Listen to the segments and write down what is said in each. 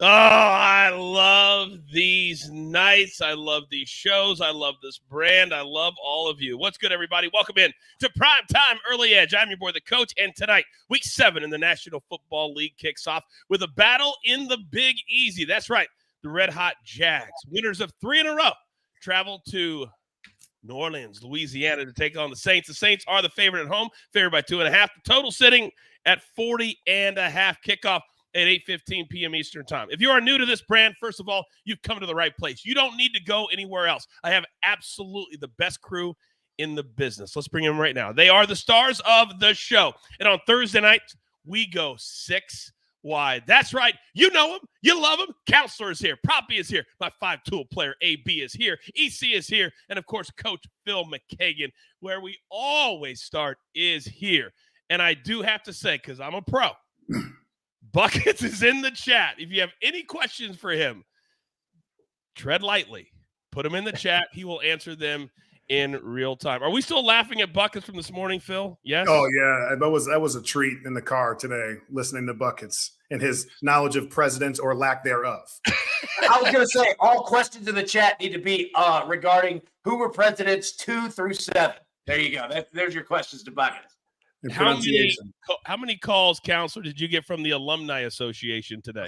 Oh, I love these nights. I love these shows. I love this brand. I love all of you. What's good, everybody? Welcome in to Prime Time Early Edge. I'm your boy, the coach, and tonight, Week 7 in the National Football League kicks off with a battle in the Big Easy. That's right, the red-hot Jags, winners of 3 in a row, travel to New Orleans, Louisiana to take on the Saints. The Saints are the favorite at home, favored by 2.5. The total sitting at 40.5. Kickoff at 8:15 p.m. Eastern Time. If you are new to this brand, first of all, you've come to the right place. You don't need to go anywhere else. I have absolutely the best crew in the business. Let's bring them right now. They are the stars of the show. And on Thursday night, we go 6 wide. That's right. You know him. You love him. Counselor is here. Poppy is here. My 5-tool player, AB, is here. EC is here. And, of course, Coach Phil McKagan, where we always start, is here. And I do have to say, because I'm a pro, Buckets is in the chat. If you have any questions for him, tread lightly. Put them in the chat. He will answer them in real time. Are we still laughing at Buckets from this morning, Phil? Yes? Oh, yeah. That was a treat in the car today, listening to Buckets and his knowledge of presidents or lack thereof. I was going to say, all questions in the chat need to be regarding who were presidents 2 through 7. There you go. There's your questions to Buckets. How many calls, Counselor, did you get from the Alumni Association today?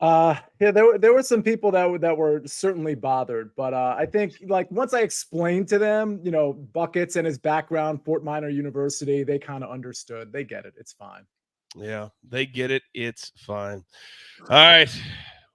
Yeah, there were some people that were certainly bothered, but I think like once I explained to them, Buckets and his background, Fort Minor University, they kind of understood. They get it. It's fine. Yeah, they get it. It's fine. All right.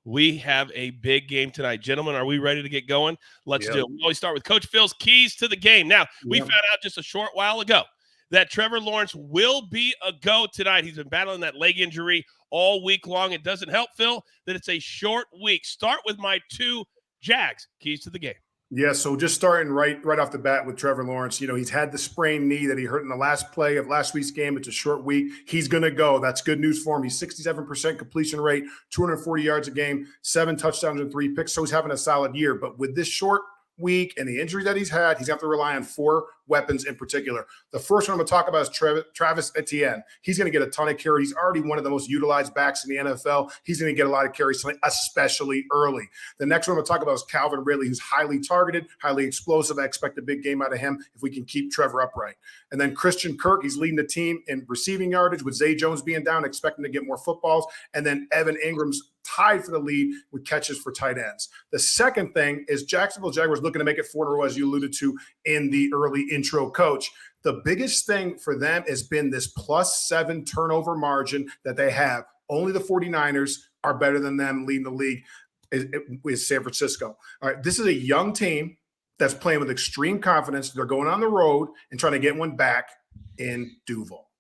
We have a big game tonight. Gentlemen, are we ready to get going? Let's do it. We always start with Coach Phil's keys to the game. Now, we found out just a short while ago that Trevor Lawrence will be a go tonight. He's been battling that leg injury all week long. It doesn't help, Phil, that it's a short week. Start with my 2 Jags keys to the game. Yeah, so just starting right off the bat with Trevor Lawrence, he's had the sprained knee that he hurt in the last play of last week's game. It's a short week. He's going to go. That's good news for him. He's 67% completion rate, 240 yards a game, 7 touchdowns and 3 picks. So he's having a solid year. But with this short week and the injury that he's had, he's going to have to rely on 4 weapons in particular. The first one I'm going to talk about is Travis Etienne. He's going to get a ton of carries. He's already one of the most utilized backs in the NFL. He's going to get a lot of carries tonight, especially early. The next one I'm going to talk about is Calvin Ridley, who's highly targeted, highly explosive. I expect a big game out of him if we can keep Trevor upright. And then Christian Kirk, he's leading the team in receiving yardage with Zay Jones being down, expecting to get more footballs. And then Evan Ingram's tied for the lead with catches for tight ends. The second thing is Jacksonville Jaguars looking to make it 4 in a row, as you alluded to in the early intro, Coach. The biggest thing for them has been this +7 turnover margin that they have. Only the 49ers are better than them leading the league is San Francisco. All right, this is a young team that's playing with extreme confidence. They're going on the road and trying to get one back in Duval.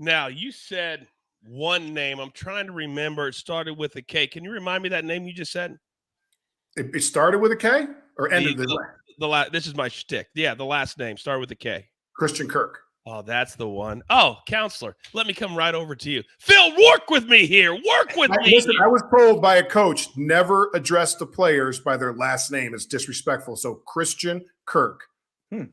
Now, you said one name. I'm trying to remember. It started with a K. Can you remind me that name you just said? It started with a K or ended with a This is my shtick. Yeah, the last name started with a K. Christian Kirk. Oh, that's the one. Oh, Counselor, let me come right over to you. Phil, work with me here. Work with me. Listen, I was told by a coach, never address the players by their last name. It's disrespectful. So Christian Kirk. And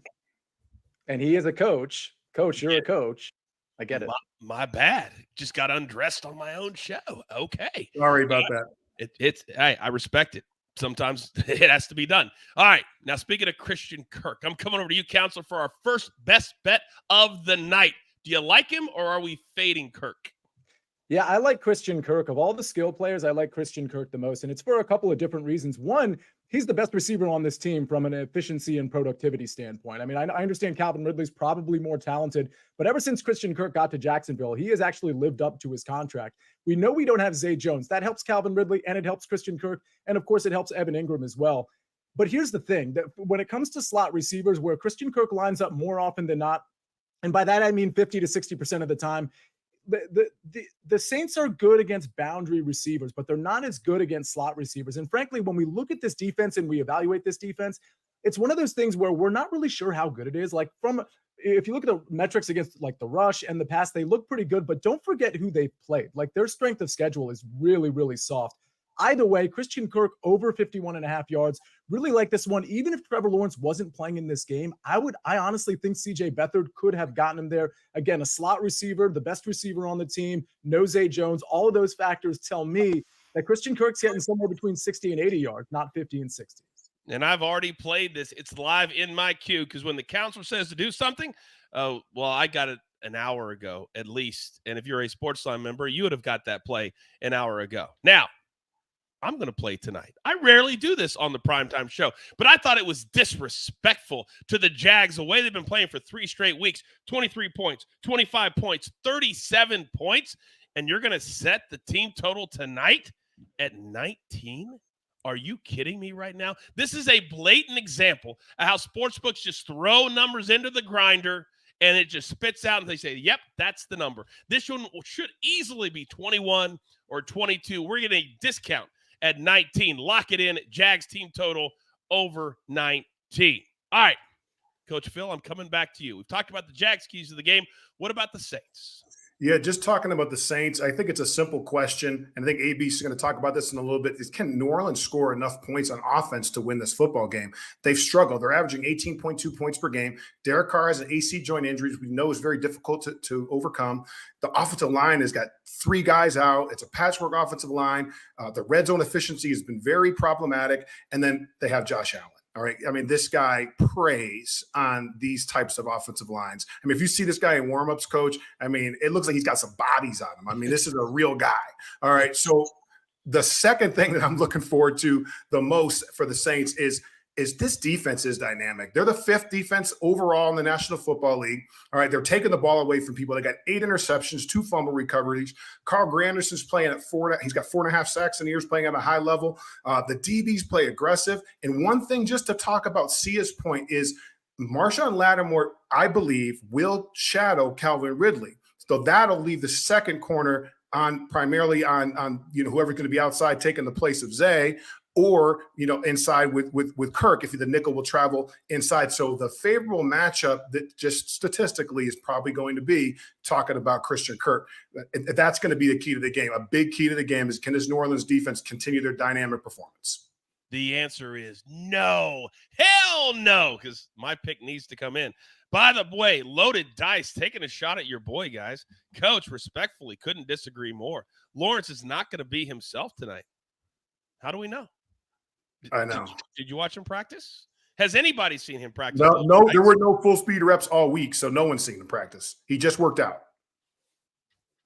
he is a coach. Coach, you're a coach. I get it. My bad. Just got undressed on my own show. Okay. Sorry about that. I respect it. Sometimes it has to be done. All right. Now, speaking of Christian Kirk, I'm coming over to you, Counselor, for our first best bet of the night. Do you like him or are we fading Kirk? Yeah, I like Christian Kirk. Of all the skill players, I like Christian Kirk the most. And it's for a couple of different reasons. One, he's the best receiver on this team from an efficiency and productivity standpoint. I mean, I understand Calvin Ridley's probably more talented, but ever since Christian Kirk got to Jacksonville, he has actually lived up to his contract. We know we don't have Zay Jones. That helps Calvin Ridley, and it helps Christian Kirk. And, of course, it helps Evan Ingram as well. But here's the thing, that when it comes to slot receivers, where Christian Kirk lines up more often than not, and by that I mean 50 to 60% of the time, the Saints are good against boundary receivers, but they're not as good against slot receivers. And frankly, when we look at this defense and we evaluate this defense, it's one of those things where we're not really sure how good it is. Like if you look at the metrics against like the rush and the pass, they look pretty good, but don't forget who they've played. Like their strength of schedule is really, really soft. Either way, Christian Kirk over 51.5 yards, really like this one. Even if Trevor Lawrence wasn't playing in this game, I honestly think CJ Beathard could have gotten him there. Again, a slot receiver, the best receiver on the team, no Zay Jones. All of those factors tell me that Christian Kirk's getting somewhere between 60 and 80 yards, not 50 and 60. And I've already played this. It's live in my queue because when the counselor says to do something, I got it an hour ago at least. And if you're a SportsLine member, you would have got that play an hour ago. Now, I'm going to play tonight. I rarely do this on the primetime show, but I thought it was disrespectful to the Jags the way they've been playing for 3 straight weeks, 23 points, 25 points, 37 points, and you're going to set the team total tonight at 19? Are you kidding me right now? This is a blatant example of how sportsbooks just throw numbers into the grinder and it just spits out and they say, yep, that's the number. This one should easily be 21 or 22. We're getting a discount at 19. Lock it in. Jags team total over 19. All right, Coach Phil, I'm coming back to you. We've talked about the Jags keys to the game. What about the Saints? Yeah, just talking about the Saints, I think it's a simple question, and I think AB is going to talk about this in a little bit. Is can New Orleans score enough points on offense to win this football game? They've struggled. They're averaging 18.2 points per game. Derek Carr has an AC joint injury, which we know is very difficult to overcome. The offensive line has got 3 guys out. It's a patchwork offensive line. The red zone efficiency has been very problematic, and then they have Josh Allen. All right. I mean, this guy preys on these types of offensive lines. I mean, if you see this guy in warmups, Coach, I mean, it looks like he's got some bodies on him. I mean, this is a real guy. All right. So the second thing that I'm looking forward to the most for the Saints is this defense is dynamic. They're the 5th defense overall in the National Football League. All right, they're taking the ball away from people. They got 8 interceptions, 2 fumble recoveries. Carl Granderson's playing at 4. He's got 4.5 sacks in the years, playing at a high level. The DBs play aggressive. And one thing just to talk about Sia's point is Marshawn Lattimore, I believe, will shadow Calvin Ridley. So that'll leave the second corner primarily on whoever's going to be outside taking the place of Zay, or, inside with Kirk, if the nickel will travel inside. So the favorable matchup that just statistically is probably going to be talking about Christian Kirk. That's going to be the key to the game. A big key to the game is, can this New Orleans defense continue their dynamic performance? The answer is no. Hell no, because my pick needs to come in. By the way, loaded dice, taking a shot at your boy, guys. Coach, respectfully, couldn't disagree more. Lawrence is not going to be himself tonight. How do we know? I know. Did you watch him practice? Has anybody seen him practice? No, there were no full speed reps all week, so no one's seen him practice. He just worked out.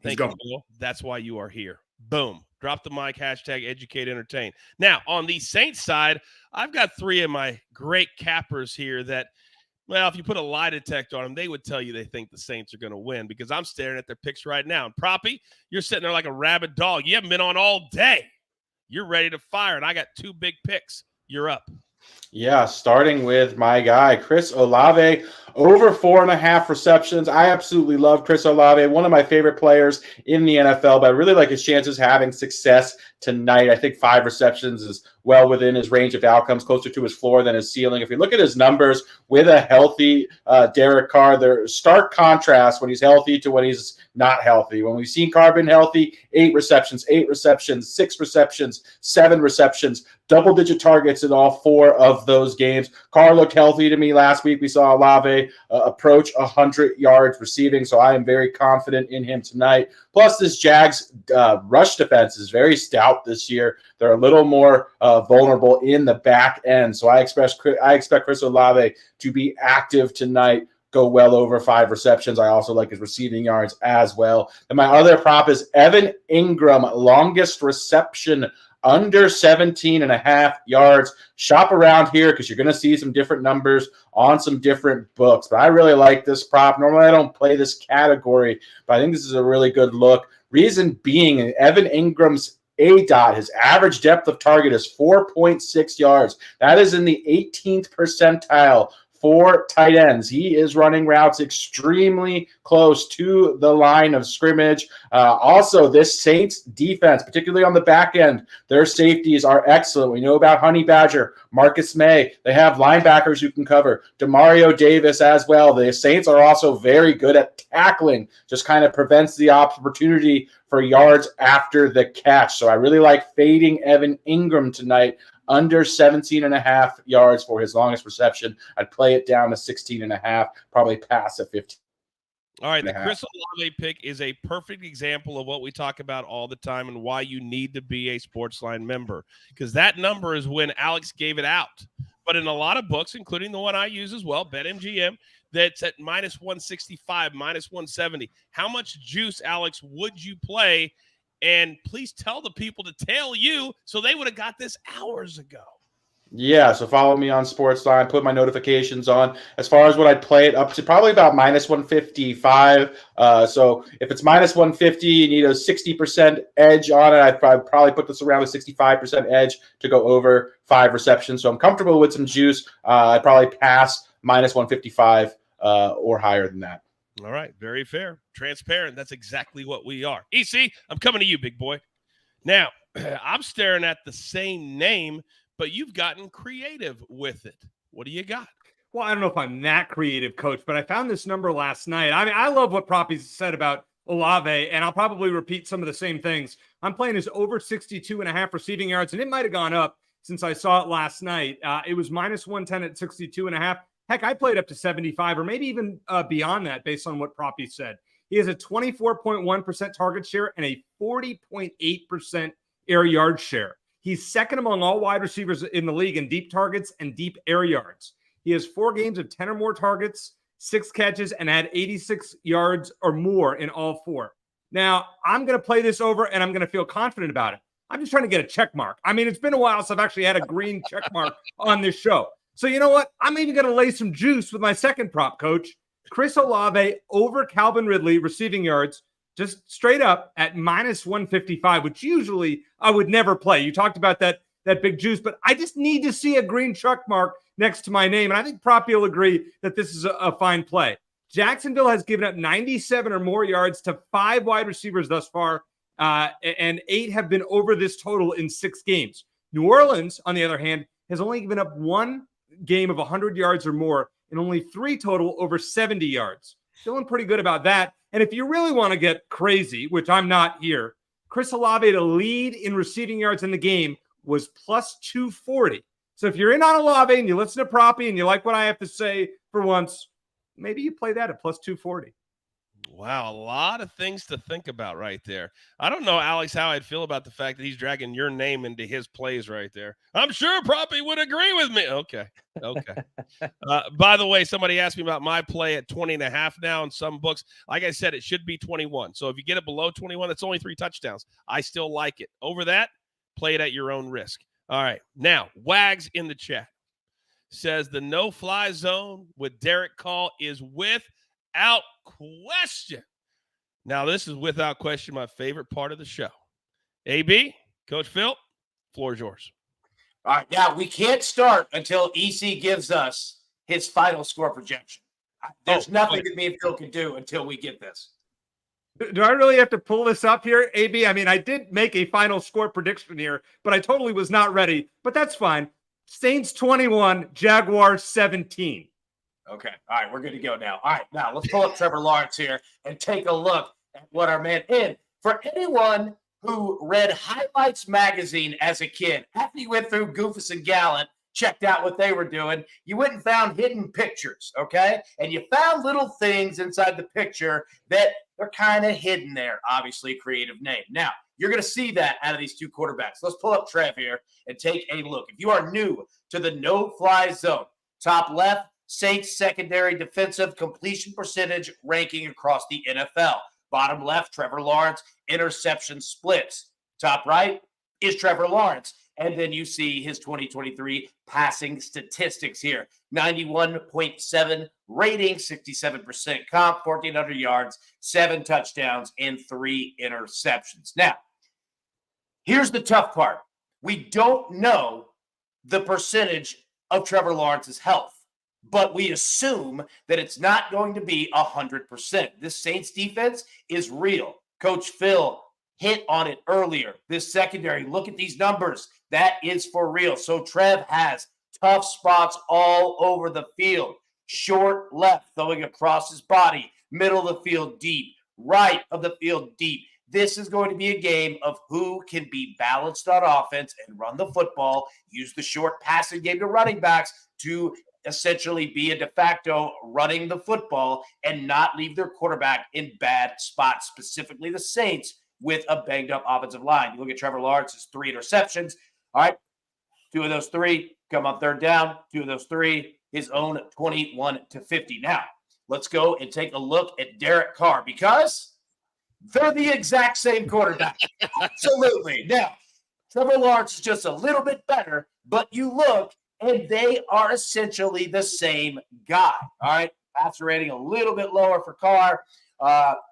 Thank you, Bill. That's why you are here. Boom. Drop the mic, hashtag educate, entertain. Now, on the Saints side, I've got 3 of my great cappers here that, well, if you put a lie detector on them, they would tell you they think the Saints are going to win, because I'm staring at their picks right now. And Proppy, you're sitting there like a rabid dog. You haven't been on all day. You're ready to fire, and I got 2 big picks. You're up. Yeah, starting with my guy, Chris Olave, over 4.5 receptions. I absolutely love Chris Olave, one of my favorite players in the NFL, but I really like his chances having success tonight. I think 5 receptions is well within his range of outcomes, closer to his floor than his ceiling. If you look at his numbers with a healthy Derek Carr, there's stark contrast when he's healthy to when he's not healthy. When we've seen Carr been healthy, 8 receptions, 6 receptions, 7 receptions, double-digit targets in all 4 of those games. Carr looked healthy to me last week. We saw Olave approach 100 yards receiving, so I am very confident in him tonight. Plus, this Jags rush defense is very stout this year. They're a little more vulnerable in the back end, so I expect Chris Olave to be active tonight, go well over 5 receptions. I also like his receiving yards as well. And my other prop is Evan Ingram, longest reception under 17.5 yards. Shop around here because you're going to see some different numbers on some different books. But I really like this prop. Normally I don't play this category, but I think this is a really good look. Reason being, Evan Ingram's ADOT, his average depth of target is 4.6 yards. That is in the 18th percentile for tight ends. He is running routes extremely close to the line of scrimmage. Also, this Saints defense, particularly on the back end, their safeties are excellent. We know about Honey Badger, Marcus May. They have linebackers who can cover. Demario Davis as well. The Saints are also very good at tackling, just kind of prevents the opportunity for yards after the catch. So I really like fading Evan Ingram tonight under 17.5 yards for his longest reception. I'd play it down to 16.5, probably pass at 15. All right, the Chris Olave pick is a perfect example of what we talk about all the time and why you need to be a SportsLine member, because that number is when Alex gave it out. But in a lot of books, including the one I use as well, BetMGM, that's at minus 165, minus 170. How much juice, Alex, would you play? And please tell the people to tell you, so they would have got this hours ago. Yeah, so follow me on SportsLine, put my notifications on. As far as what I'd play it up to, probably about minus 155. So if it's minus 150, you need a 60% edge on it. I'd probably put this around a 65% edge to go over 5 receptions. So I'm comfortable with some juice. I'd probably pass minus 155 or higher than that. All right, very fair. Transparent. That's exactly what we are. EC, I'm coming to you, big boy. Now, I'm staring at the same name, but you've gotten creative with it. What do you got? Well, I don't know if I'm that creative, Coach, but I found this number last night. I mean, I love what Proppy said about Olave, and I'll probably repeat some of the same things. I'm playing his over 62.5 receiving yards, and it might have gone up since I saw it last night. It was minus 110 at 62.5. Heck, I played up to 75 or maybe even beyond that based on what Proppy said. He has a 24.1% target share and a 40.8% air yard share. He's second among all wide receivers in the league in deep targets and deep air yards. He has 4 games of 10 or more targets, 6 catches, and had 86 yards or more in all 4. Now, I'm going to play this over, and I'm going to feel confident about it. I'm just trying to get a check mark. I mean, it's been a while since I've actually had a green check mark on this show. So you know what? I'm even going to lay some juice with my second prop, Coach. Chris Olave over Calvin Ridley receiving yards, just straight up at minus 155, which usually I would never play. You talked about that big juice, but I just need to see a green check mark next to my name. And I think Proppy will agree that this is a fine play. Jacksonville has given up 97 or more yards to 5 wide receivers thus far, and 8 have been over this total in 6 games. New Orleans, on the other hand, has only given up 1 game of 100 yards or more and only 3 total over 70 yards. Feeling pretty good about that. And if you really want to get crazy, which I'm not here, Chris Olave to lead in receiving yards in the game was plus 240. So if you're in on Olave and you listen to Proppy and you like what I have to say for once, maybe you play that at plus 240. Wow, a lot of things to think about right there. I don't know, Alex, how I'd feel about the fact that he's dragging your name into his plays right there. I'm sure Proppy would agree with me. Okay. By the way, somebody asked me about my play at 20.5 now in some books. Like I said, it should be 21. So if you get it below 21, it's only 3 touchdowns. I still like it. Over that, play it at your own risk. All right. Now, Wags in the chat says the no-fly zone with Derek Carr is without question. Now, this is without question my favorite part of the show. AB, Coach Phil, floor is yours. All right, now we can't start until EC gives us his final score projection. There's nothing that me and Phil can do until we get this. Do I really have to pull this up here, AB? I mean, I did make a final score prediction here, but I totally was not ready. But that's fine. Saints 21, Jaguars 17. Okay. All right. We're good to go now. All right. Now let's pull up Trevor Lawrence here and take a look at what our man in. For anyone who read Highlights magazine as a kid, after you went through Goofus and Gallant, checked out what they were doing, you went and found hidden pictures. Okay. And you found little things inside the picture that are kind of hidden there. Obviously, creative name. Now, you're going to see that out of these 2 quarterbacks. Let's pull up Trev here and take a look. If you are new to the no-fly zone, top left, Saints secondary defensive completion percentage ranking across the NFL. Bottom left, Trevor Lawrence, interception splits. Top right is Trevor Lawrence. And then you see his 2023 passing statistics here. 91.7 rating, 67% comp, 1,400 yards, 7 touchdowns, and 3 interceptions. Now, here's the tough part. We don't know the percentage of Trevor Lawrence's health, but we assume that it's not going to be 100%. This Saints defense is real. Coach Phil hit on it earlier. This secondary, look at these numbers. That is for real. So Trev has tough spots all over the field. Short left, throwing across his body. Middle of the field deep. Right of the field deep. This is going to be a game of who can be balanced on offense and run the football, use the short passing game to running backs to essentially be a de facto running the football and not leave their quarterback in bad spots, specifically the Saints with a banged up offensive line. You look at Trevor Lawrence's 3 interceptions. All right, 2 of those 3 come on third down. 2 of those 3, his own 21-50. Now, let's go and take a look at Derek Carr because they're the exact same quarterback. Absolutely. Now, Trevor Lawrence is just a little bit better, but you look and they are essentially the same guy. All right. Passer rating a little bit lower for Carr.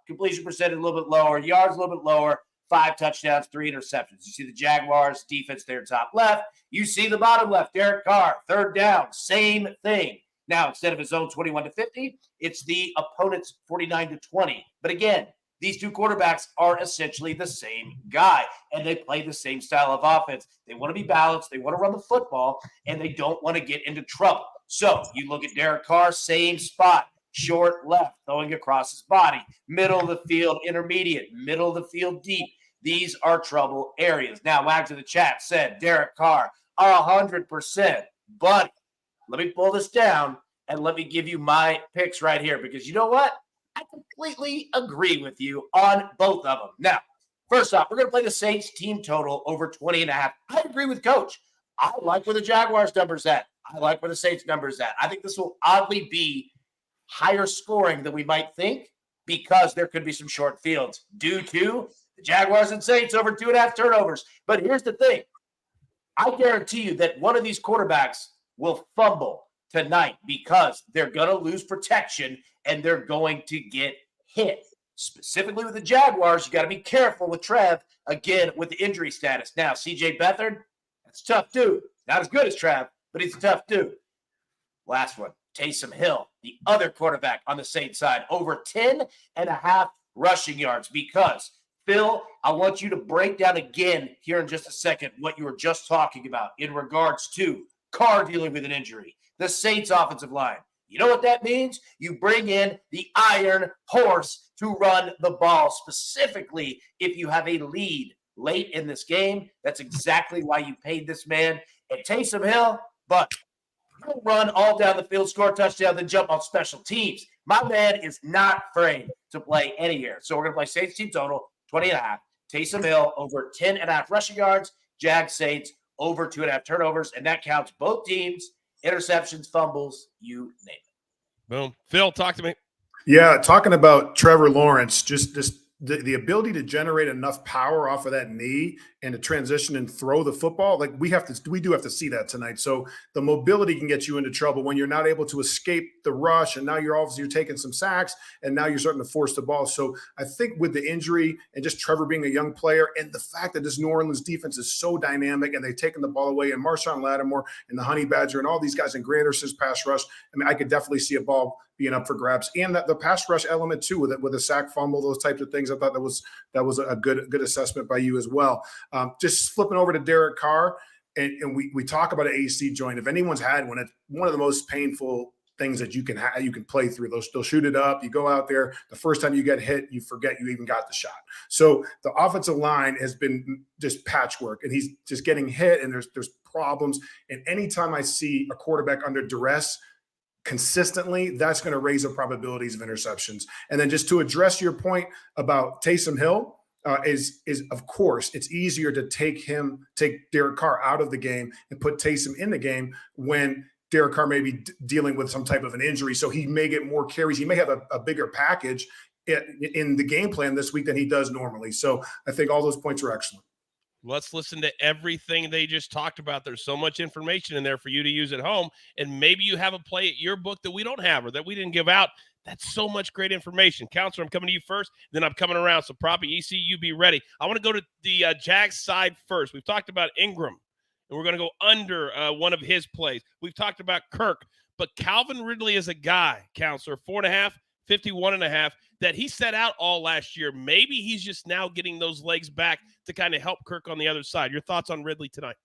Completion percentage a little bit lower. Yards a little bit lower. 5 touchdowns, 3 interceptions. You see the Jaguars defense there top left. You see the bottom left, Derek Carr, third down, same thing. Now, instead of his own 21-50, it's the opponent's 49-20. But again, these 2 quarterbacks are essentially the same guy, and they play the same style of offense. They want to be balanced. They want to run the football, and they don't want to get into trouble. So you look at Derek Carr, same spot, short left, throwing across his body, middle of the field, intermediate, middle of the field, deep. These are trouble areas. Now, Wag to the chat said, Derek Carr, 100%. But let me pull this down, and let me give you my picks right here, because you know what? I completely agree with you on both of them. Now, first off, we're going to play the Saints team total over 20.5. I agree with Coach. I like where the Jaguars number's at. I like where the Saints number's at. I think this will oddly be higher scoring than we might think because there could be some short fields due to the Jaguars and Saints over 2.5 turnovers. But here's the thing. I guarantee you that one of these quarterbacks will fumble tonight because they're going to lose protection and they're going to get hit. Specifically with the Jaguars, you got to be careful with Trev, again, with the injury status. Now, C.J. Beathard, that's a tough dude. Not as good as Trev, but he's a tough dude. Last one, Taysom Hill, the other quarterback on the Saints side, over 10.5 rushing yards because, Phil, I want you to break down again here in just a second what you were just talking about in regards to Carr dealing with an injury, the Saints offensive line. You know what that means? You bring in the iron horse to run the ball, specifically if you have a lead late in this game. That's exactly why you paid this man. And Taysom Hill, but he'll run all down the field, score a touchdown, then jump on special teams. My man is not afraid to play anywhere. So we're going to play Saints team total, 20.5. Taysom Hill over 10.5 rushing yards. Jag Saints over 2.5 turnovers. And that counts both teams, interceptions, fumbles, you name it. Boom. Phil, talk to me. Yeah, talking about Trevor Lawrence, just the ability to generate enough power off of that knee and to transition and throw the football, like we do have to see that tonight. So the mobility can get you into trouble when you're not able to escape the rush, and now you're taking some sacks, and now you're starting to force the ball. So I think with the injury and just Trevor being a young player and the fact that this New Orleans defense is so dynamic and they've taken the ball away, and Marshawn Lattimore and the Honey Badger and all these guys, and Grant Anderson's pass rush, I mean, I could definitely see a ball being up for grabs, and the pass rush element too, with a sack, fumble, those types of things. I thought that was a good assessment by you as well. Just flipping over to Derek Carr, and we talk about an AC joint. If anyone's had one, it's one of the most painful things that you can play through. They'll shoot it up. You go out there, the first time you get hit, you forget you even got the shot. So the offensive line has been just patchwork, and he's just getting hit, and there's problems. And anytime I see a quarterback under duress consistently, that's going to raise the probabilities of interceptions. And then just to address your point about Taysom Hill, is of course it's easier to take Derek Carr out of the game and put Taysom in the game when Derek Carr may be dealing with some type of an injury. So he may get more carries. He may have a bigger package in the game plan this week than he does normally. So I think all those points are excellent. Let's listen to everything they just talked about. There's so much information in there for you to use at home, and maybe you have a play at your book that we don't have or that we didn't give out. That's so much great information. Counselor, I'm coming to you first, then I'm coming around. So Proppy, EC, you be ready. I want to go to the Jags side first. We've talked about Ingram, and we're going to go under one of his plays. We've talked about Kirk, but Calvin Ridley is a guy, Counselor, 4.5, 51.5, that he set out all last year. Maybe he's just now getting those legs back to kind of help Kirk on the other side. Your thoughts on Ridley tonight?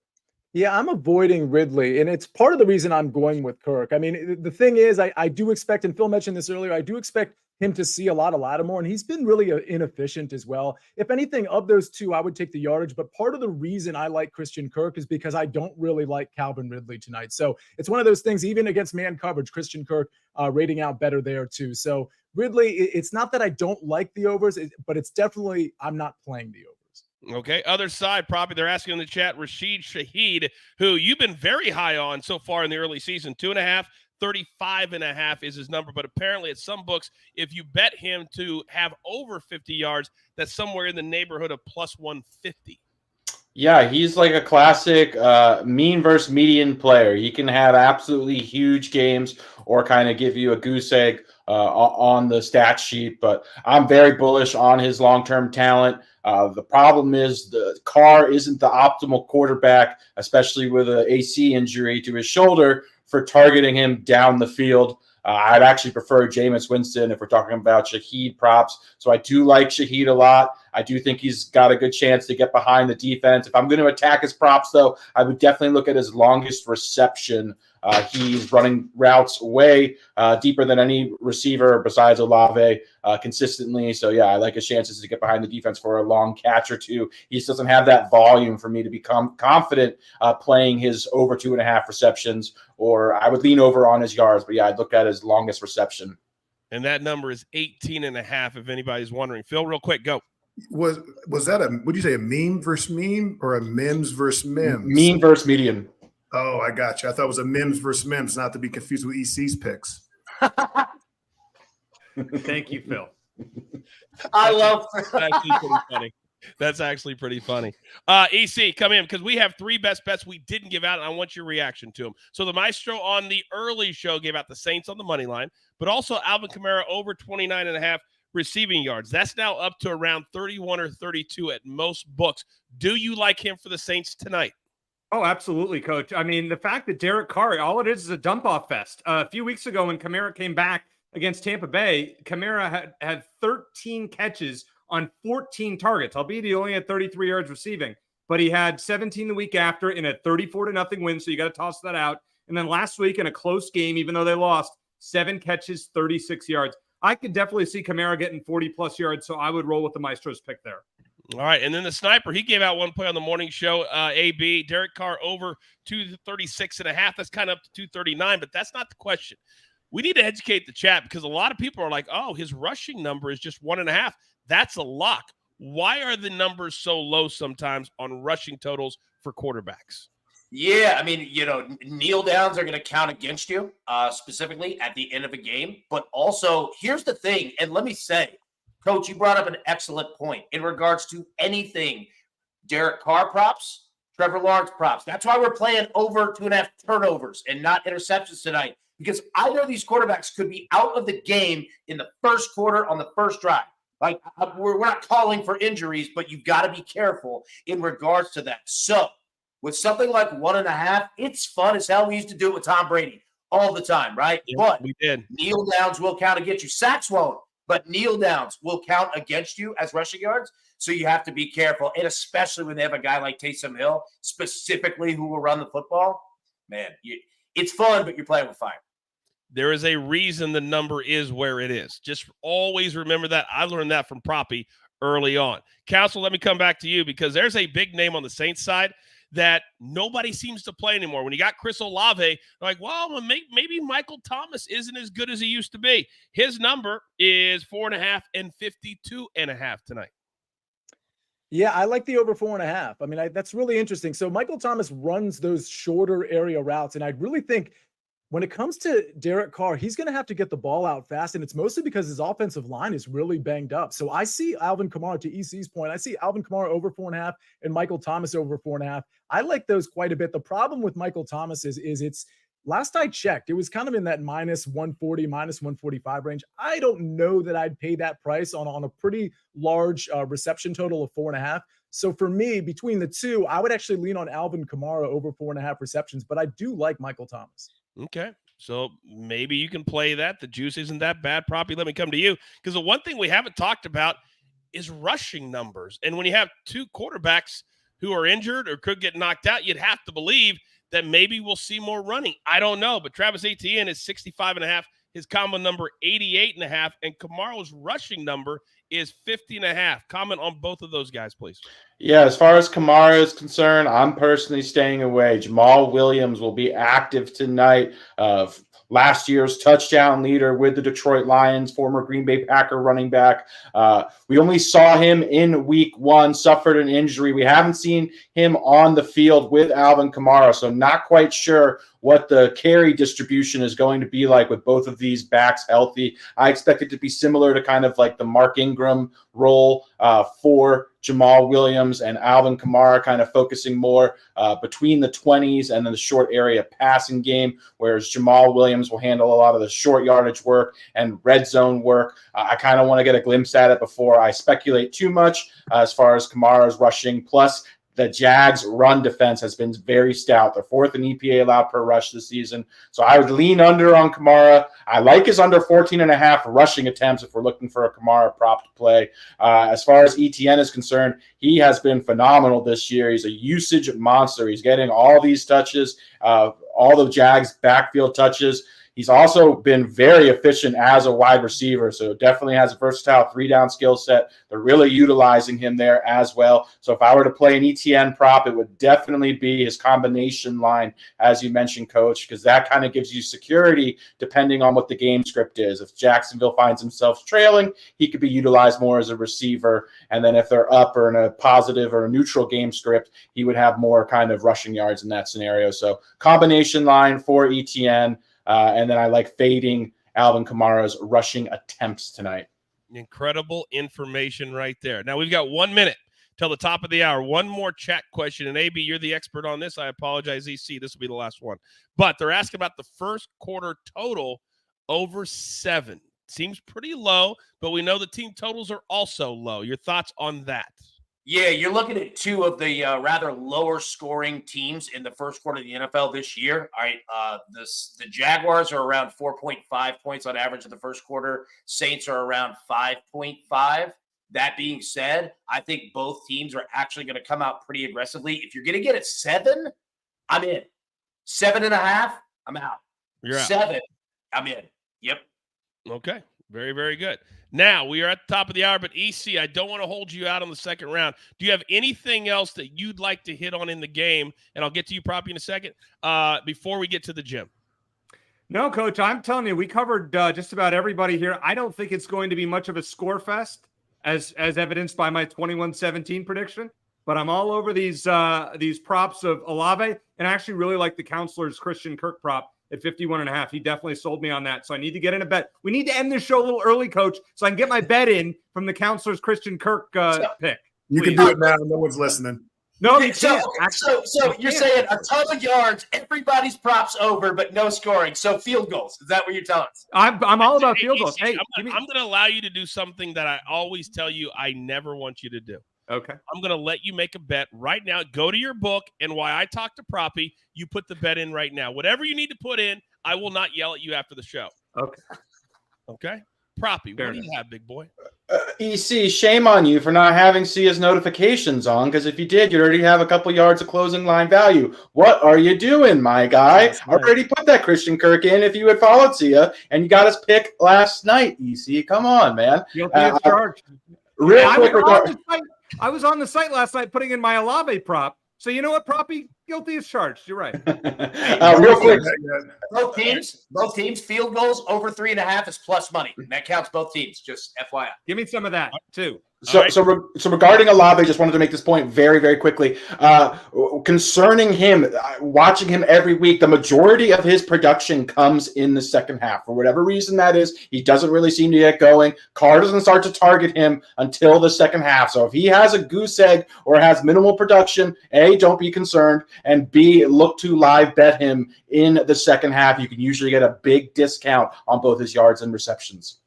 Yeah, I'm avoiding Ridley, and it's part of the reason I'm going with Kirk. I mean, the thing is, I do expect, and Phil mentioned this earlier, I do expect him to see a lot of Lattimore, and he's been really inefficient as well. If anything, of those two, I would take the yardage. But part of the reason I like Christian Kirk is because I don't really like Calvin Ridley tonight. So it's one of those things, even against man coverage, Christian Kirk rating out better there too. So Ridley, it's not that I don't like the overs, but it's definitely I'm not playing the overs. Okay, other side, probably they're asking in the chat, Rashid Shaheed, who you've been very high on so far in the early season, 2.5, 35.5 is his number. But apparently at some books, if you bet him to have over 50 yards, that's somewhere in the neighborhood of plus 150. Yeah, he's like a classic mean versus median player. He can have absolutely huge games or kind of give you a goose egg on the stat sheet. But I'm very bullish on his long-term talent. The problem is the Carr isn't the optimal quarterback, especially with an AC injury to his shoulder, for targeting him down the field. I'd actually prefer Jameis Winston if we're talking about Shaheed props. So I do like Shaheed a lot. I do think he's got a good chance to get behind the defense. If I'm going to attack his props, though, I would definitely look at his longest reception. He's running routes way deeper than any receiver besides Olave consistently. So, yeah, I like his chances to get behind the defense for a long catch or two. He just doesn't have that volume for me to become confident playing his over 2.5 receptions, or I would lean over on his yards. But, yeah, I'd look at his longest reception. And that number is 18.5, if anybody's wondering. Phil, real quick, go. Was that would you say a meme versus meme or a Mims versus Mims? Mean versus median. Oh, I got you. I thought it was a Mims versus Mims, not to be confused with EC's picks. Thank you, Phil. I love That's actually pretty funny. That's actually pretty funny. EC, come in, because we have 3 best bets we didn't give out, and I want your reaction to them. So the Maestro on the early show gave out the Saints on the money line, but also Alvin Kamara over 29.5 receiving yards. That's now up to around 31 or 32 at most books. Do you like him for the Saints tonight? Oh, absolutely, Coach. I mean, the fact that Derek Carr, all it is a dump-off fest. A few weeks ago when Kamara came back against Tampa Bay, Kamara had 13 catches on 14 targets, albeit he only had 33 yards receiving. But he had 17 the week after in a 34-0 win, so you got to toss that out. And then last week in a close game, even though they lost, 7 catches, 36 yards. I could definitely see Kamara getting 40-plus yards, so I would roll with the Maestro's pick there. All right, and then the sniper, he gave out one play on the morning show, AB, Derek Carr over 236.5. That's kind of up to 239, but that's not the question. We need to educate the chat because a lot of people are like, oh, his rushing number is just 1.5. That's a lock. Why are the numbers so low sometimes on rushing totals for quarterbacks? Yeah, I mean, kneel downs are going to count against you, specifically at the end of a game. But also, here's the thing, and let me say, Coach, you brought up an excellent point in regards to anything. Derek Carr props, Trevor Lawrence props. That's why we're playing over 2.5 turnovers and not interceptions tonight, because either of these quarterbacks could be out of the game in the first quarter on the first drive. Like, we're not calling for injuries, but you've got to be careful in regards to that. So, with something like 1.5, it's fun as hell. We used to do it with Tom Brady all the time, right? Yeah, but we did. Kneel downs will count against you. Sacks won't, but kneel downs will count against you as rushing yards. So you have to be careful, and especially when they have a guy like Taysom Hill, specifically, who will run the football. Man, it's fun, but you're playing with fire. There is a reason the number is where it is. Just always remember that. I learned that from Proppy early on. Council, let me come back to you because there's a big name on the Saints side that nobody seems to play anymore. When you got Chris Olave, they're like, well, maybe Michael Thomas isn't as good as he used to be. His number is 4.5 and 52.5 tonight. Yeah, I like the over 4.5. I mean, that's really interesting. So Michael Thomas runs those shorter area routes, and I really think when it comes to Derek Carr, he's going to have to get the ball out fast, and it's mostly because his offensive line is really banged up. So I see Alvin Kamara, to EC's point, I see Alvin Kamara over 4.5 and Michael Thomas over 4.5. I like those quite a bit. The problem with Michael Thomas is it's last I checked, it was kind of in that minus 140, minus 145 range. I don't know that I'd pay that price on a pretty large reception total of 4.5. So for me, between the two, I would actually lean on Alvin Kamara over 4.5 receptions, but I do like Michael Thomas. Okay, so maybe you can play that. The juice isn't that bad. Proppy, let me come to you because the one thing we haven't talked about is rushing numbers. And when you have two quarterbacks who are injured or could get knocked out, you'd have to believe that maybe we'll see more running. I don't know, but Travis Etienne is 65.5. His combo number 88.5, and Kamara's rushing number is 50.5. Comment on both of those guys, please. Yeah, as far as Kamara is concerned, I'm personally staying away. Jamal Williams will be active tonight. Last year's touchdown leader with the Detroit Lions, former Green Bay Packer running back. We only saw him in week 1, suffered an injury. We haven't seen him on the field with Alvin Kamara, so not quite sure what the carry distribution is going to be like with both of these backs healthy. I expect it to be similar to kind of like the Mark Ingram role for Jamal Williams, and Alvin Kamara kind of focusing more between the 20s and then the short area passing game, whereas Jamal Williams will handle a lot of the short yardage work and red zone work. I kind of want to get a glimpse at it before I speculate too much as far as Kamara's rushing. Plus, the Jags' run defense has been very stout. They're 4th in EPA allowed per rush this season. So I would lean under on Kamara. I like his under 14.5 rushing attempts if we're looking for a Kamara prop to play. As far as ETN is concerned, he has been phenomenal this year. He's a usage monster. He's getting all these touches, all the Jags' backfield touches. He's also been very efficient as a wide receiver, so definitely has a versatile 3-down skill set. They're really utilizing him there as well. So if I were to play an ETN prop, it would definitely be his combination line, as you mentioned, Coach, because that kind of gives you security depending on what the game script is. If Jacksonville finds themselves trailing, he could be utilized more as a receiver. And then if they're up or in a positive or a neutral game script, he would have more kind of rushing yards in that scenario. So combination line for ETN. And then I like fading Alvin Kamara's rushing attempts tonight. Incredible information right there. Now we've got 1 minute till the top of the hour. One more chat question. And AB, you're the expert on this. I apologize, EC. This will be the last one. But they're asking about the first quarter total over 7. Seems pretty low, but we know the team totals are also low. Your thoughts on that? Yeah, you're looking at 2 of the rather lower scoring teams in the first quarter of the NFL this year. All right, the Jaguars are around 4.5 points on average in the first quarter. Saints are around 5.5. That being said, I think both teams are actually going to come out pretty aggressively. If you're going to get it 7, I'm in. 7.5, I'm out. You're out. 7, I'm in. Yep. Okay. Very, very good. Now, we are at the top of the hour, but EC, I don't want to hold you out on the second round. Do you have anything else that you'd like to hit on in the game? And I'll get to you, Proppy, in a second, before we get to the gym. No, Coach, I'm telling you, we covered just about everybody here. I don't think it's going to be much of a score fest, as evidenced by my 21-17 prediction. But I'm all over these props of Olave, and I actually really like the Counselor's Christian Kirk prop at 51.5. He definitely sold me on that. So I need to get in a bet. We need to end this show a little early, Coach, so I can get my bet in from the Counselor's Christian Kirk pick. You can do it now. No one's listening. No, you So can't. you're saying a ton of yards, everybody's props over, but no scoring. So field goals. Is that what you're telling us? I'm all about field goals. Hey, I'm going to allow you to do something that I always tell you I never want you to do. Okay. I'm going to let you make a bet right now. Go to your book, and while I talk to Proppy, you put the bet in right now. Whatever you need to put in, I will not yell at you after the show. Okay. Okay? Proppy, Fair what do enough. you have, big boy? EC, shame on you for not having Sia's notifications on, because if you did, you'd already have a couple yards of closing line value. What are you doing, my guy? That's I right. already put that Christian Kirk in if you had followed Sia, and you got his pick last night, EC. Come on, man. Guilty as charged. Real I quick, was on the site last night putting in my Olave prop. So you know what, Proppy? Guilty as charged. You're right. real quick, Both teams, field goals over 3.5 is plus money. And that counts both teams, just FYI. Give me some of that, too. So, right. so regarding Olave, just wanted to make this point very, very quickly. Concerning him, watching him every week, the majority of his production comes in the second half. For whatever reason that is, he doesn't really seem to get going. Carr doesn't start to target him until the second half. So if he has a goose egg or has minimal production, A, don't be concerned, and B, look to live bet him in the second half. You can usually get a big discount on both his yards and receptions.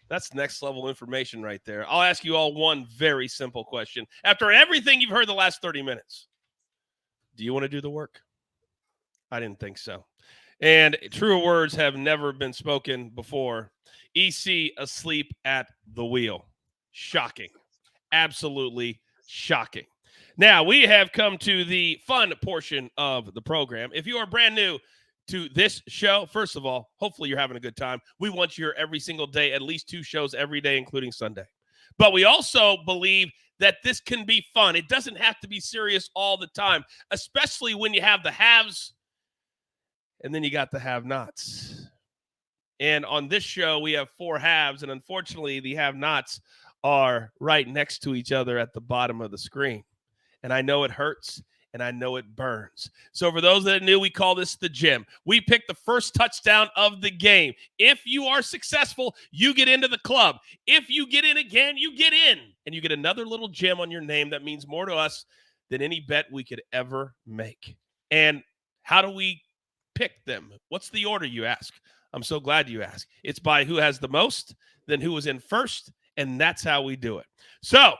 That's next level information right there. I'll ask you all one very simple question. After everything you've heard the last 30 minutes, do you want to do the work? I didn't think so. And truer words have never been spoken before. EC asleep at the wheel. Shocking. Absolutely shocking. Now, we have come to the fun portion of the program. If you are brand new to this show, first of all, hopefully you're having a good time. We want you here every single day, at least 2 shows every day, including Sunday. But we also believe that this can be fun. It doesn't have to be serious all the time, especially when you have the haves and then you got the have-nots. And on this show, we have 4 halves, and unfortunately, the have-nots are right next to each other at the bottom of the screen. And I know it hurts, and I know it burns. So for those that are new, we call this the gym. We pick the first touchdown of the game. If you are successful, you get into the club. If you get in again, you get in. And you get another little gem on your name that means more to us than any bet we could ever make. And how do we pick them? What's the order, you ask? I'm so glad you asked. It's by who has the most, then who was in first, and that's how we do it. So,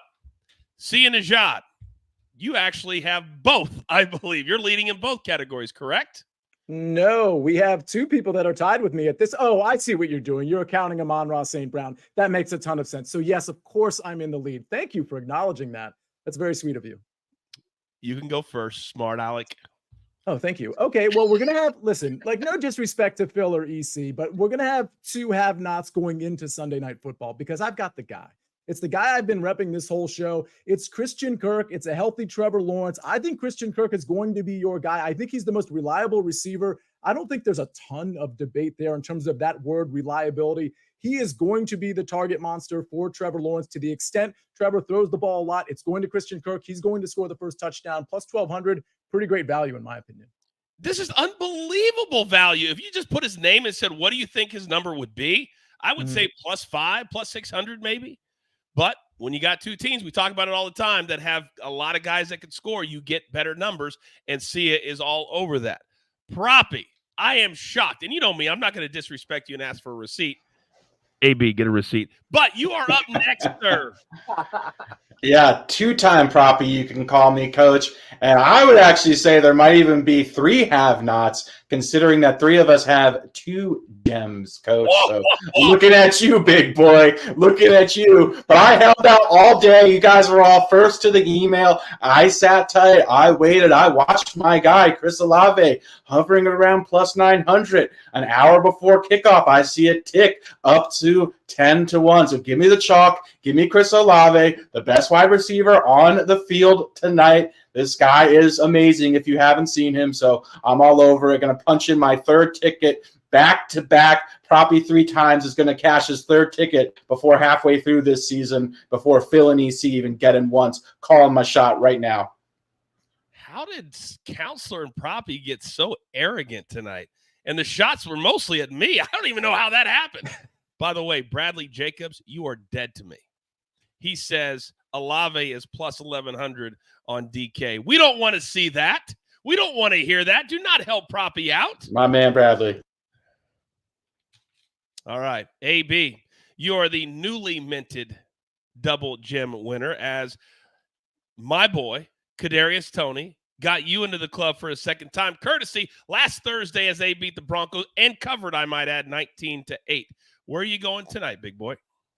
see and Najad, you actually have both, I believe. You're leading in both categories, correct? No, we have 2 people that are tied with me at this. Oh, I see what you're doing. You're accounting Amon-Ra St. Brown. That makes a ton of sense. So, yes, of course, I'm in the lead. Thank you for acknowledging that. That's very sweet of you. You can go first, smart Alec. Oh, thank you. Okay, well, we're going to have, listen, like no disrespect to Phil or EC, but we're going to have 2 have-nots going into Sunday Night Football because I've got the guy. It's the guy I've been repping this whole show. It's Christian Kirk. It's a healthy Trevor Lawrence. I think Christian Kirk is going to be your guy. I think he's the most reliable receiver. I don't think there's a ton of debate there in terms of that word reliability. He is going to be the target monster for Trevor Lawrence to the extent Trevor throws the ball a lot. It's going to Christian Kirk. He's going to score the first touchdown, plus 1,200. Pretty great value in my opinion. This is unbelievable value. If you just put his name and said, what do you think his number would be? I would say +5, +600 maybe. But when you got 2 teams, we talk about it all the time, that have a lot of guys that can score, you get better numbers, and Sia is all over that. Proppy, I am shocked. And you know me, I'm not going to disrespect you and ask for a receipt. AB, get a receipt. But you are up next, sir. Yeah, 2-time Proppy, you can call me, Coach. And I would actually say there might even be 3 have-nots, considering that 3 of us have 2 gems, Coach. So looking at you, big boy, looking at you. But I held out all day. You guys were all first to the email. I sat tight. I waited. I watched my guy, Chris Olave, hovering around +900. An hour before kickoff, I see it tick up to 10-1. So give me the chalk. Give me Chris Olave, the best wide receiver on the field tonight. This guy is amazing if you haven't seen him. So I'm all over it. Going to punch in my 3rd ticket back-to-back. Proppy 3 times is going to cash his 3rd ticket before halfway through this season, before Phil and EC even get in once. Calling my shot right now. How did Counselor and Proppy get so arrogant tonight? And the shots were mostly at me. I don't even know how that happened. By the way, Bradley Jacobs, you are dead to me. He says Olave is +1,100 on DK. We don't want to see that. We don't want to hear that. Do not help Proppy out. My man, Bradley. All right. AB, you are the newly minted double gem winner, as my boy, Kadarius Toney, got you into the club for a second time, courtesy last Thursday as they beat the Broncos and covered, I might add, 19-8. Where are you going tonight, big boy?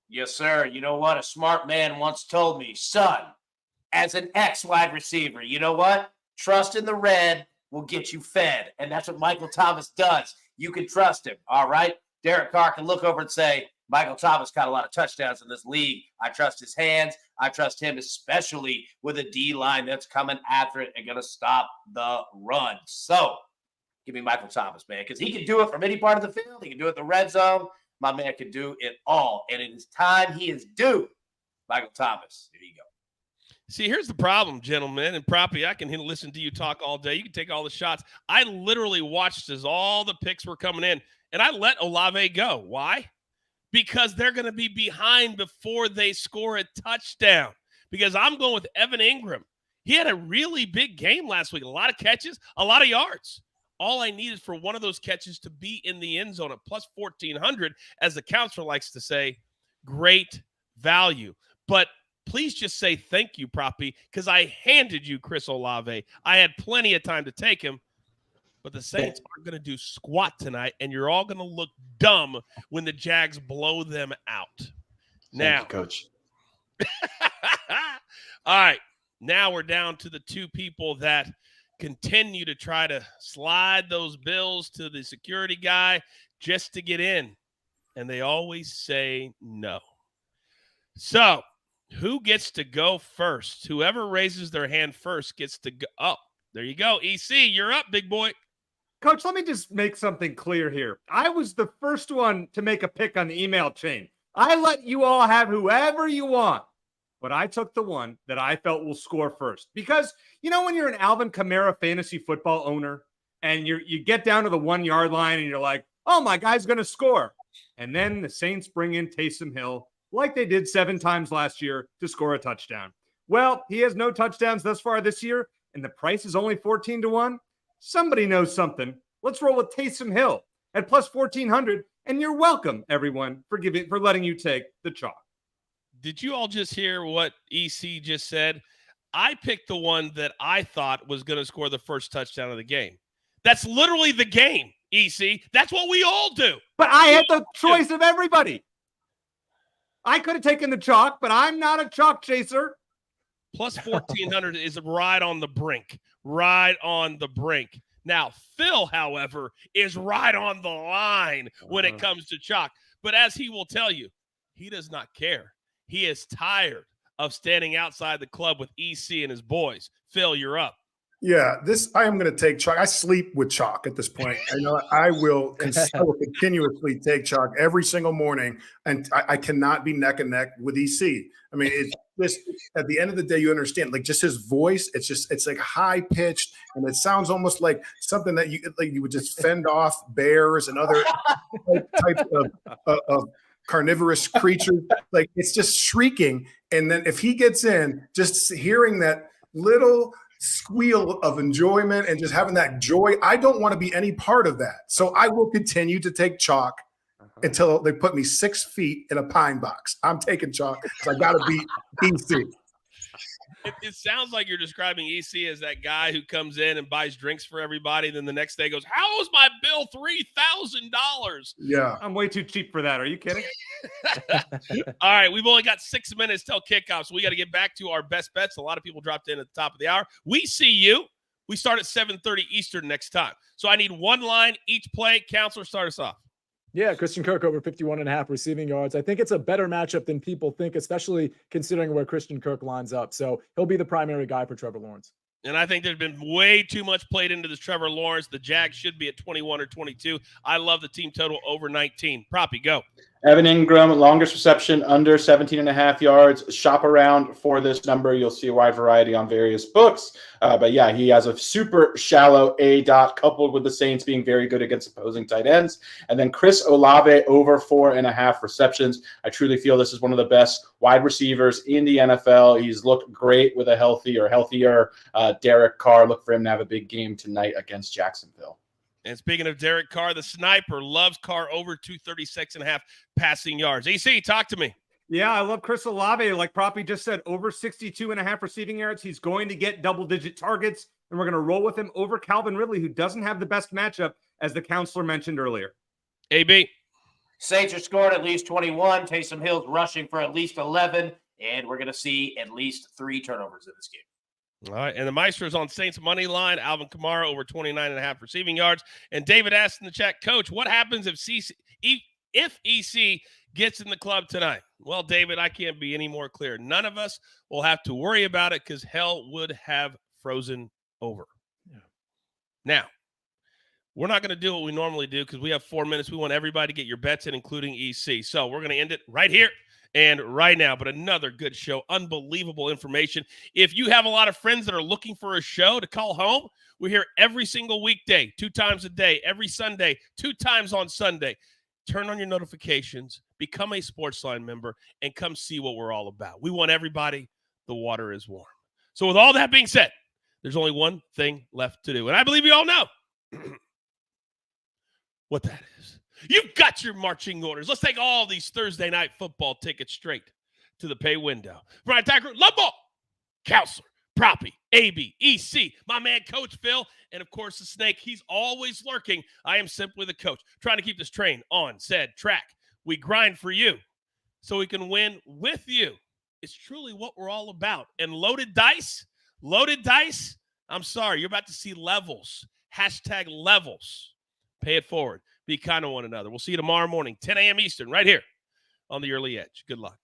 Yes, sir. You know what? A smart man once told me, son, as an ex-wide receiver, you know what? Trust in the red will get you fed. And that's what Michael Thomas does. You can trust him, all right? Derek Carr can look over and say, Michael Thomas got a lot of touchdowns in this league. I trust his hands. I trust him, especially with a D-line that's coming after it and going to stop the run. So give me Michael Thomas, man, because he can do it from any part of the field. He can do it in the red zone. My man can do it all. And it is time he is due. Michael Thomas. There you go. See, here's the problem, gentlemen. And Proppy, I can listen to you talk all day. You can take all the shots. I literally watched as all the picks were coming in, and I let Olave go. Why? Because they're going to be behind before they score a touchdown. Because I'm going with Evan Ingram. He had a really big game last week. A lot of catches, a lot of yards. All I need is for one of those catches to be in the end zone at +1,400, as the counselor likes to say. Great value. But please just say thank you, Proppy, because I handed you Chris Olave. I had plenty of time to take him, but the Saints aren't going to do squat tonight, and you're all going to look dumb when the Jags blow them out. Now, Thank you, Coach. all right, Now we're down to the two people that continue to try to slide those bills to the security guy just to get in. And they always say no. So who gets to go first? Whoever raises their hand first gets to go. Oh, there you go. EC, you're up, big boy. Coach, let me just make something clear here. I was the first one to make a pick on the email chain. I let you all have whoever you want, but I took the one that I felt will score first. Because, you know, when you're an Alvin Kamara fantasy football owner and you get down to the 1 yard line and you're like, oh, my guy's going to score. And then the Saints bring in Taysom Hill, like they did 7 times last year, to score a touchdown. Well, he has no touchdowns thus far this year, and the price is only 14-1. Somebody knows something. Let's roll with Taysom Hill at plus 1,400, and you're welcome, everyone, for letting you take the chalk. Did you all just hear what EC just said? I picked the one that I thought was going to score the first touchdown of the game. That's literally the game, EC. That's what we all do. But I had the choice of everybody. I could have taken the chalk, but I'm not a chalk chaser. Plus 1,400 is right on the brink. Right on the brink. Now, Phil, however, is right on the line when it comes to chalk. But as he will tell you, he does not care. He is tired of standing outside the club with EC and his boys. Phil, you're up. Yeah, I am going to take chalk. I sleep with chalk at this point. I will continuously take chalk every single morning, and I cannot be neck and neck with EC. I mean, it's just at the end of the day, you understand, like just his voice. It's like high pitched, and it sounds almost like something that you would just fend off bears and other types of carnivorous creatures. Like it's just shrieking, and then if he gets in, just hearing that little squeal of enjoyment and just having that joy, I don't want to be any part of that. So I will continue to take chalk until they put me 6 feet in a pine box. I'm taking chalk because I got to beat EC. It sounds like you're describing EC as that guy who comes in and buys drinks for everybody. Then the next day goes, how is my bill $3,000? Yeah. I'm way too cheap for that. Are you kidding? All right. We've only got 6 minutes till kickoff, so we got to get back to our best bets. A lot of people dropped in at the top of the hour. We see you. We start at 7:30 Eastern next time. So I need one line each play. Counselor, start us off. Yeah, Christian Kirk over 51.5 receiving yards. I think it's a better matchup than people think, especially considering where Christian Kirk lines up. So he'll be the primary guy for Trevor Lawrence. And I think there's been way too much played into this Trevor Lawrence. The Jags should be at 21 or 22. I love the team total over 19. Proppy, go. Evan Ingram, longest reception under 17.5 yards. Shop around for this number. You'll see a wide variety on various books. But yeah, he has a super shallow A dot coupled with the Saints being very good against opposing tight ends. And then Chris Olave over 4.5 receptions. I truly feel this is one of the best wide receivers in the NFL. He's looked great with a healthier Derek Carr. Look for him to have a big game tonight against Jacksonville. And speaking of Derek Carr, the sniper loves Carr over 236.5 passing yards. EC, talk to me. Yeah, I love Chris Olave. Like Proppy just said, over 62.5 receiving yards. He's going to get double-digit targets, and we're going to roll with him over Calvin Ridley, who doesn't have the best matchup, as the counselor mentioned earlier. AB. Saints are scoring at least 21. Taysom Hill's rushing for at least 11, and we're going to see at least 3 turnovers in this game. All right, and the Meister's on Saints money line. Alvin Kamara over 29.5 receiving yards. And David asked in the chat, Coach, what happens if EC gets in the club tonight? Well, David, I can't be any more clear. None of us will have to worry about it because hell would have frozen over. Yeah. Now, we're not going to do what we normally do because we have 4 minutes. We want everybody to get your bets in, including EC. So we're going to end it right here and right now. But another good show, unbelievable information. If you have a lot of friends that are looking for a show to call home, we're here every single weekday, 2 times a day, every Sunday, 2 times on Sunday. Turn on your notifications, become a SportsLine member, and come see what we're all about. We want everybody. The water is warm. So with all that being said, there's only one thing left to do. And I believe you all know what that is. You've got your marching orders. Let's take all these Thursday night football tickets straight to the pay window. Brian Tacker, Lumbo, Counselor, Proppy, AB, EC, my man, Coach Phil, and of course the Snake. He's always lurking. I am simply the coach, trying to keep this train on said track. We grind for you so we can win with you. is truly what we're all about. And loaded dice, I'm sorry, you're about to see levels. Hashtag levels. Pay it forward. Be kind to one another. We'll see you tomorrow morning, 10 a.m. Eastern, right here on the Early Edge. Good luck.